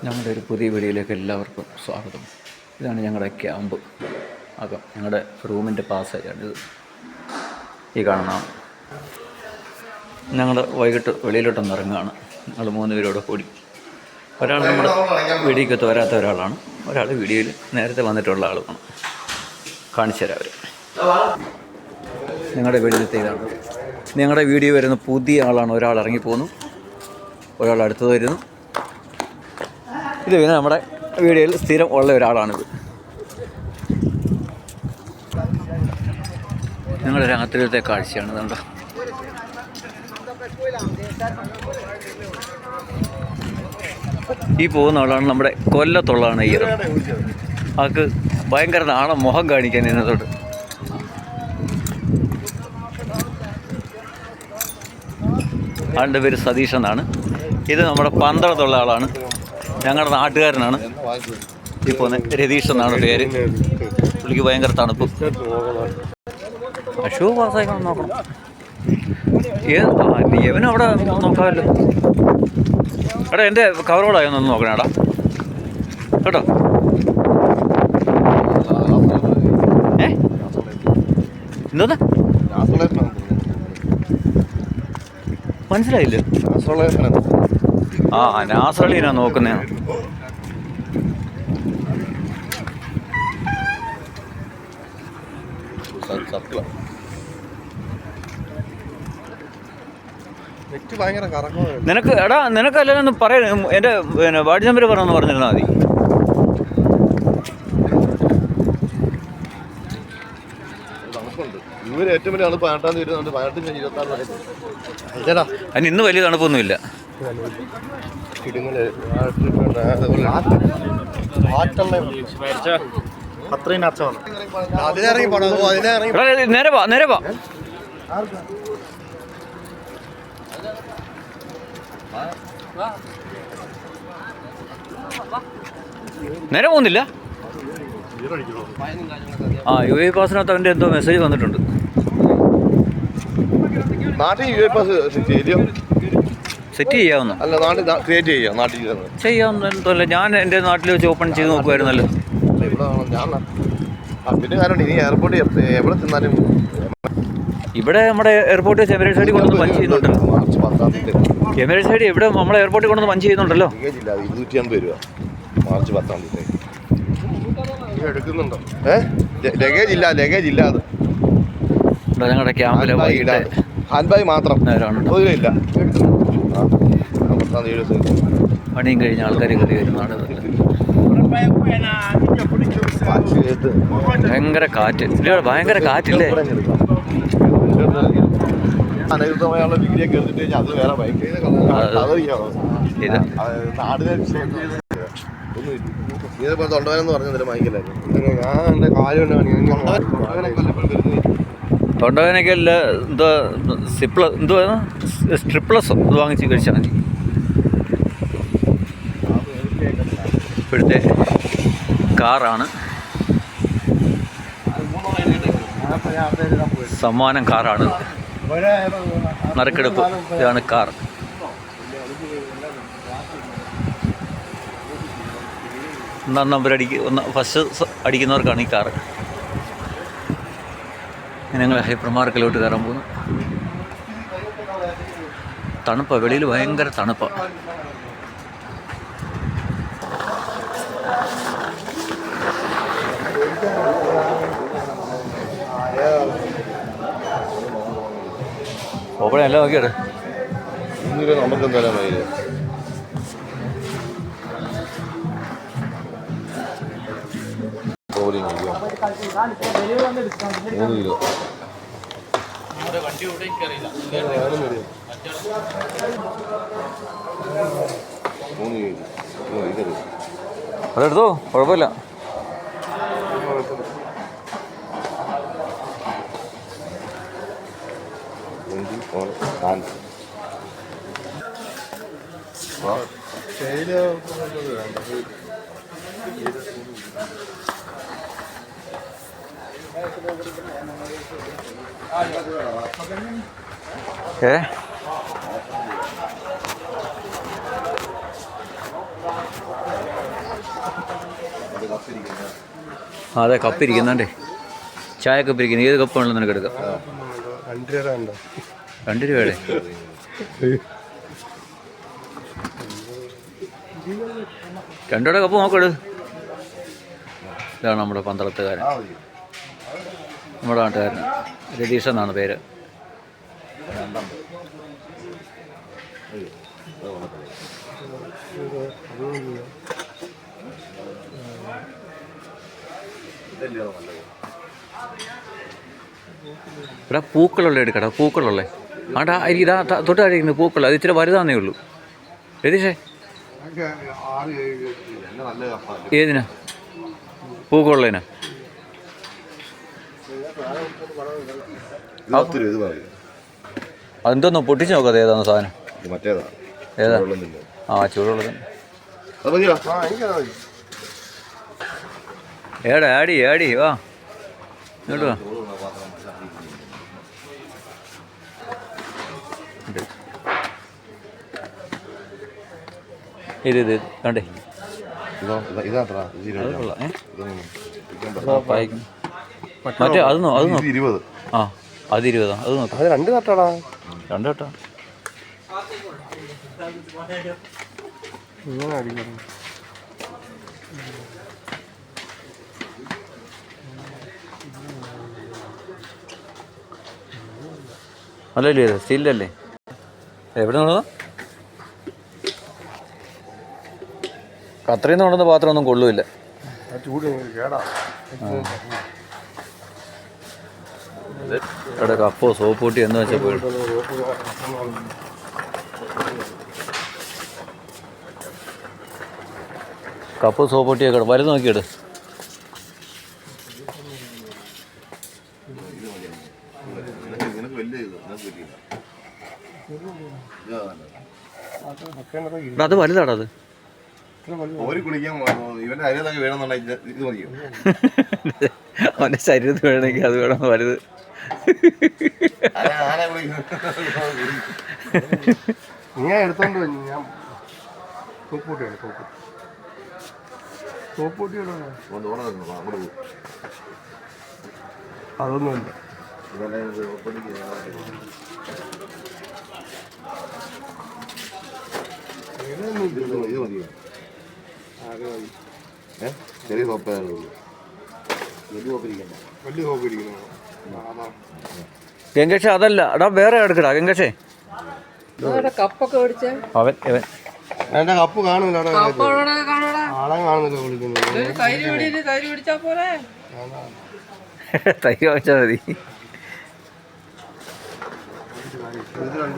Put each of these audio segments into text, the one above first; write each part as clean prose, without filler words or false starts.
ഞങ്ങളുടെ ഒരു പുതിയ വീഡിയോയിലേക്ക് എല്ലാവർക്കും സ്വാഗതം. ഇതാണ് ഞങ്ങളുടെ ക്യാമ്പ് അകം. ഞങ്ങളുടെ റൂമിൻ്റെ പാസേജാണിത്. ഈ കാണുന്നതാണ്. ഞങ്ങൾ വൈകിട്ട് വെളിയിലോട്ടൊന്ന് ഇറങ്ങുകയാണ്. ഞങ്ങൾ 3 പേരോടെ കൂടി. ഒരാൾ നമ്മുടെ വീഡിയോക്കകത്ത് വരാത്ത ഒരാളാണ്, ഒരാൾ വീഡിയോയിൽ നേരത്തെ വന്നിട്ടുള്ള ആളുമാണ്. കാണിച്ചു തരാം അവർ. ഞങ്ങളുടെ വെളിയിലത്തെ ഇതാണ്. ഞങ്ങളുടെ വീഡിയോ വരുന്ന പുതിയ ആളാണ്. ഒരാൾ ഇറങ്ങിപ്പോന്നു, ഒരാൾ അടുത്തത് വരുന്നു. ഇത് പിന്നെ നമ്മുടെ വീഡിയോയിൽ സ്ഥിരം ഉള്ള ഒരാളാണിത്. ഞങ്ങളുടെ രാത്രിയിലത്തെ കാഴ്ചയാണ് കണ്ടോ. ഈ പോകുന്ന ആളാണ് നമ്മുടെ കൊല്ലത്തുള്ളതാണ്. ഈ ആൾക്ക് ഭയങ്കര നാണം മുഖം കാണിക്കാൻ ഇതിനകത്തോട്ട്. ആളുടെ പേര് സതീഷ് എന്നാണ്. ഇത് നമ്മുടെ പന്തളത്തുള്ള ആളാണ്, ഞങ്ങളുടെ നാട്ടുകാരനാണ്. ഈ പോകുന്ന രതീഷ് എന്നാണ് പേര്. പുള്ളിക്ക് ഭയങ്കര തണുപ്പ്. ഷൂ പാസ്സായിക്കണം നോക്കണം. എവനും അവിടെ നോക്കാമല്ലോ. എടാ എൻ്റെ കവറോടായൊന്ന് നോക്കണേ എടാ, കേട്ടോ. എന്തോന്നാ മനസ്സിലായില്ല. ആ നാസളീനാ നോക്കുന്നേ. നിനക്ക് എടാ നിനക്കല്ലെന്ന് പറയാൻ എൻ്റെ പിന്നെ വാർഡ് നമ്പർ പറഞ്ഞെന്ന് പറഞ്ഞിരുന്നാൽ മതി. അതിന് ഇന്ന് വലിയ തണുപ്പൊന്നുമില്ല. നേരെ വാ. നേരെ പോകുന്നില്ല. ആ UAE പാസിനകത്ത് അവൻ്റെ എന്തോ മെസ്സേജ് വന്നിട്ടുണ്ട്. സെറ്റ് ചെയ്യാവുന്ന ചെയ്യാവുന്ന ഞാൻ എൻ്റെ നാട്ടിൽ വെച്ച് ഓപ്പൺ ചെയ്ത് നോക്കുമായിരുന്നല്ലോ. ഇവിടെ നമ്മുടെ എയർപോർട്ടിൽ വെച്ച് എമിറേറ്റ്സ് സൈഡിൽ കൊണ്ടുവന്ന് പഞ്ച് ചെയ്യുന്നുണ്ടല്ലോ. എമിറേറ്റ്സ് സൈഡിൽ ഇവിടെ നമ്മളെ എയർപോർട്ടിൽ കൊണ്ടുവന്ന് പഞ്ച് ചെയ്യുന്നുണ്ടല്ലോ. മാർച്ച് 10 എടുക്കുന്നുണ്ടോ? ലഗേജ് ഇല്ല അത് ഞങ്ങളുടെ ക്യാമ്പിലെ ഹാൻഡ് ബാഗ് മാത്രം ഇല്ല. പണിയും കഴിഞ്ഞ ആൾക്കാർ കയറി വരുന്നതാണ്. ഭയങ്കര കാറ്റ്, ഭയങ്കര കാറ്റില്ലേ. അനധികൃതമായുള്ള വീഡിയോ കേട്ടിട്ട് കഴിഞ്ഞാൽ അത് വേറെ ബൈക്ക് ഇതിപ്പോൾ തൊണ്ടവേനെന്ന് പറഞ്ഞതിൽ വാങ്ങിക്കില്ലായിരുന്നു. ഞാൻ എൻ്റെ തൊണ്ടവേനൊക്കെ അല്ല, എന്തുവാ സ്ട്രിപ്ലസോ ഇത് വാങ്ങിച്ച് കഴിച്ചാൽ മതി. ഇപ്പോഴത്തെ കാറാണ്, സമ്മാനം കാറാണ്. നറുക്കെടുപ്പ് ഇതാണ് കാർ. ഒന്നാം നമ്പർ ഫസ്റ്റ് അടിക്കുന്നവർക്കാണ് ഈ കാറ്. ഞങ്ങൾ ഹൈപ്പർ മാർക്കറ്റിലോട്ട് കയറാൻ പോകുന്നു. തണുപ്പാണ്, വെളിയിൽ ഭയങ്കര തണുപ്പാണ്. ഓപ്പണ എല്ലാം നോക്കിയാണ്. നമുക്കും തരാൻ വൈകില്ല. അതെടുത്തോ, കുഴപ്പമില്ല. Okay. അതെ കപ്പ് ഇരിക്കുന്നുണ്ടേ, ചായ കപ്പ് ഇരിക്കുന്നു. ഏത് കപ്പ് വേണമെങ്കിലും നിനക്ക് എടുക്കാം. 2 രൂപ ഉണ്ടോ? 2 രൂപയുടെ 2 രൂപയുടെ കപ്പ് നോക്കെടു. ഇതാണ് നമ്മുടെ പന്തളത്തുകാരൻ, നമ്മുടെ നാട്ടുകാരൻ രതീഷ് എന്നാണ് പേര്. ഇവിടെ പൂക്കളുള്ള എടുക്കടാ, പൂക്കളുള്ളേ ആണ്ടാ എനിക്ക് ഇതാ തൊട്ടായിരിക്കുന്നു പൂക്കൾ. അത് ഇച്ചിരി വലുതാന്നേ ഉള്ളൂ രതീഷേ. ഏതിനാ പൂക്കളുള്ളതിനാ? അതെന്തോന്നു പൊട്ടിച്ച് നോക്കാതെ ഏതാന്ന് സാധനം? ഏതാ? ആ ചൂടുള്ളത്. ഏടാ ആടി ആടി വാ ഇങ്ങോട്ട് വാ. ഇത് കണ്ടേ മറ്റേ അത് നോക്കാം. ആ അത് 20. അത് നോക്കാം. 2 തട്ടാടാ. 2 തട്ടാ. അല്ലല്ലേ ഇത് സ്റ്റീലിലല്ലേ? എവിടെ നിന്നതാ? കത്രയിൽ നിന്ന് കൊണ്ടുവന്ന പാത്രമൊന്നും കൊള്ളുമില്ല. ഇവിടെ കപ്പോ സോപ്പ് കൂട്ടി എന്ന് വെച്ചാൽ പോയി. കപ്പ് സോപ്പ് കൂട്ടിയൊക്കെ വലുത് നോക്കിയിട്. അത് വലുതാടാ. അത് അവൻ്റെ ശരീരത്തിൽ വേണമെങ്കിൽ അത് വേണം വലുത്. ഞാൻ എടുത്തോണ്ട് ഞാൻ അതൊന്നുമില്ല. ചെറിയ സോപ്പ് വലിയ സോപ്പ് ഇരിക്കുന്നു. ഗംഗേഷ അതല്ല എടാ, വേറെ എടുക്കടാ ഗംഗേഷേ. കപ്പൊക്കെ മേടിച്ചേ അവൻ എന്റെ കപ്പ് കാണൂല, ആളെ കാണുന്നില്ല വിളിക്കുന്നത്. തൈര് പിടിച്ചാ പോലെ തൈര് വാങ്ങിച്ചാൽ മതി.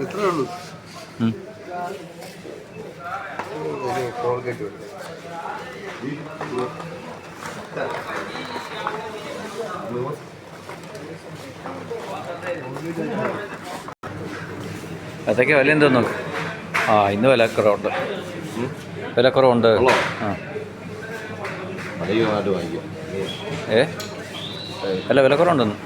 ഇത്രേ ഉള്ളൂ. അതൊക്കെ വില എന്തോന്നു നോക്ക്. ആ ഇന്ന് വിലക്കുറവുണ്ട്, വിലക്കുറവുണ്ട്. ആ അല്ല വിലക്കുറവുണ്ടെന്ന്.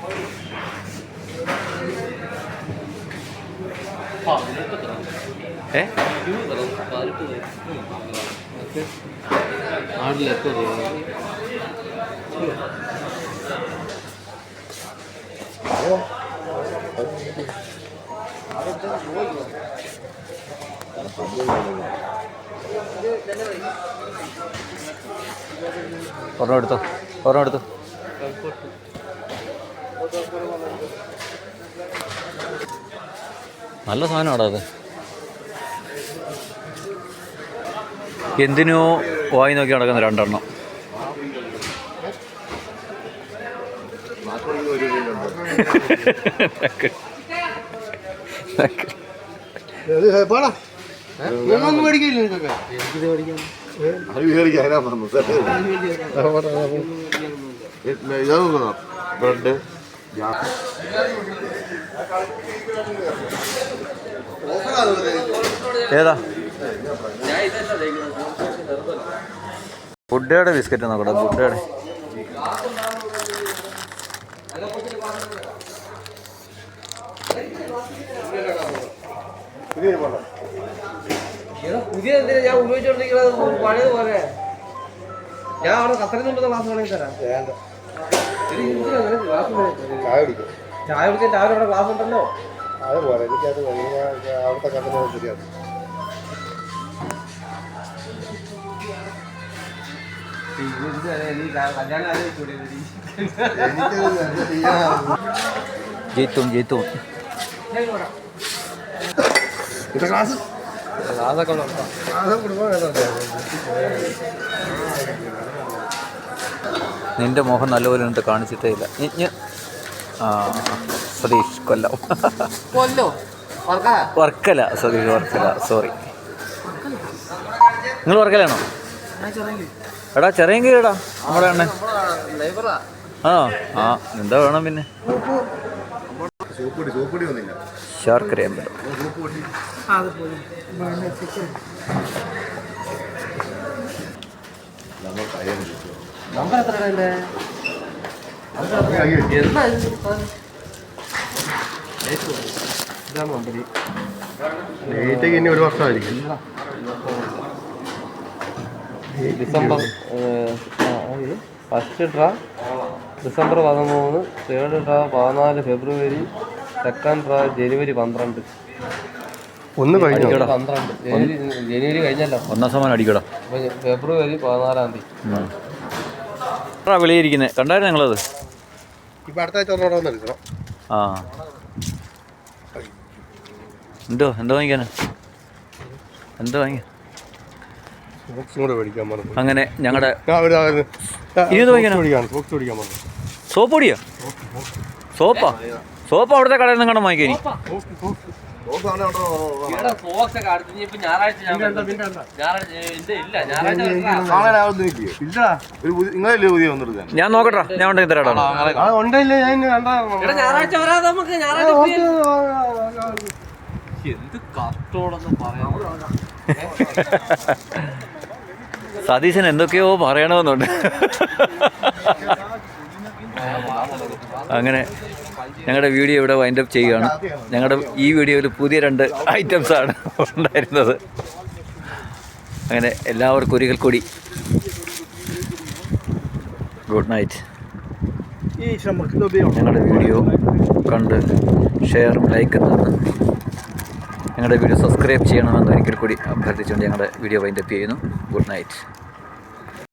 ഒരെണ്ണം എടുത്തോ, ഒരെണ്ണം എടുത്തോ. നല്ല സാധനമാടാ അത്. എന്തിനോ വായി നോക്കി നടക്കുന്ന 2 എണ്ണം. ബ്രെഡ് ഏതാ? ഗുഡ്ഡയുടെ ബിസ്ക്കറ്റ് നോക്കട്ടെ. ഗുഡ്ഡയുടെ പുതിയ ഞാൻ ഉപയോഗിച്ചോണ്ടിരിക്കുന്നത് പഴയത് പോലെ. ഞാൻ അവിടെ കത്തറിന് മുമ്പ് ക്ലാസ് വേണമെങ്കിൽ തരാം. ചായ കുടിക്കും. ചായ കുടിക്കാൻ രാവിലെ അവിടെ ക്ലാസ് ഉണ്ടല്ലോ. അത് പോലെ എനിക്കത് അവിടുത്തെ കണ്ടത് ശരിയാണ്. ജയിത്തൂൺ ക്ലാസ് ക്ലാസ്സൊക്കെ ഉണ്ടോ? നിന്റെ മോഹം നല്ലപോലെ എന്നിട്ട് കാണിച്ചിട്ടേ ഇല്ല. സതീഷ് കൊല്ലം. കൊല്ലോ വർക്കല സതീഷ്, വർക്കല. സോറി, നിങ്ങൾ വർക്കലാണോ? എടാ ചെറിയെങ്കിടാ നമ്മുടെ അണ്ണൻ. ആ എന്താ വേണം പിന്നെ? സൂപ്പുടി വന്നില്ല. ശർക്കര അമ്പലം. നമ്പർ എത്ര ഇടണ്ടേ? ഇതാണ് നമ്പർ. ഡേറ്റൊക്കെ ഇനി ഒരു വർഷമായിരിക്കും. ഡിസംബർ ഫസ്റ്റ് ഡ്രാ ഡിസംബർ 13, തേർഡ് ഡ്രാ 14 ഫെബ്രുവരി, സെക്കൻഡ് ഡ്രാ ജനുവരി 12. ഒന്ന് കഴിഞ്ഞു. 12 ജനുവരി കഴിഞ്ഞല്ലോ. ഒന്നാം സമ്മാനം അടിക്കടാ. ഫെബ്രുവരി 14 തീയതി. വെളിയിരിക്കുന്നത് കണ്ടായിരുന്നു ഞങ്ങളത്. ഇപ്പം അടുത്ത ആഴ്ച ഒന്നോടെ വന്ന് എടുക്കണം. ആ എന്തോ വാങ്ങിക്കാനാ? എന്തോ വാങ്ങിയ അങ്ങനെ ഞങ്ങളുടെ സോപ്പ് പൊടിയോ? സോപ്പ് അവിടുത്തെ കടയിൽ നിന്ന് കണ്ട വാങ്ങിക്കാൻ. ഞാൻ നോക്കട്ടെ, ഞാൻ ഉണ്ടെങ്കിൽ തരാടാ. സതീശൻ എന്തൊക്കെയോ പറയണമെന്നുണ്ട്. അങ്ങനെ ഞങ്ങളുടെ വീഡിയോ ഇവിടെ വൈൻഡപ്പ് ചെയ്യുകയാണ്. ഞങ്ങളുടെ ഈ വീഡിയോയിൽ പുതിയ 2 ഐറ്റംസാണ് ഉണ്ടായിരുന്നത്. അങ്ങനെ എല്ലാവർക്കും ഒരിക്കൽ കൂടി ഗുഡ് നൈറ്റ്. ഞങ്ങളുടെ വീഡിയോ കണ്ട് ഷെയറും ലൈക്കും തന്ന് ഞങ്ങളുടെ വീഡിയോ സബ്സ്ക്രൈബ് ചെയ്യണമെന്ന് ഒരിക്കൽ കൂടി അഭ്യർത്ഥിച്ചുകൊണ്ട് ഞങ്ങളുടെ വീഡിയോ വൈൻഡപ്പ് ചെയ്യുന്നു. Good night.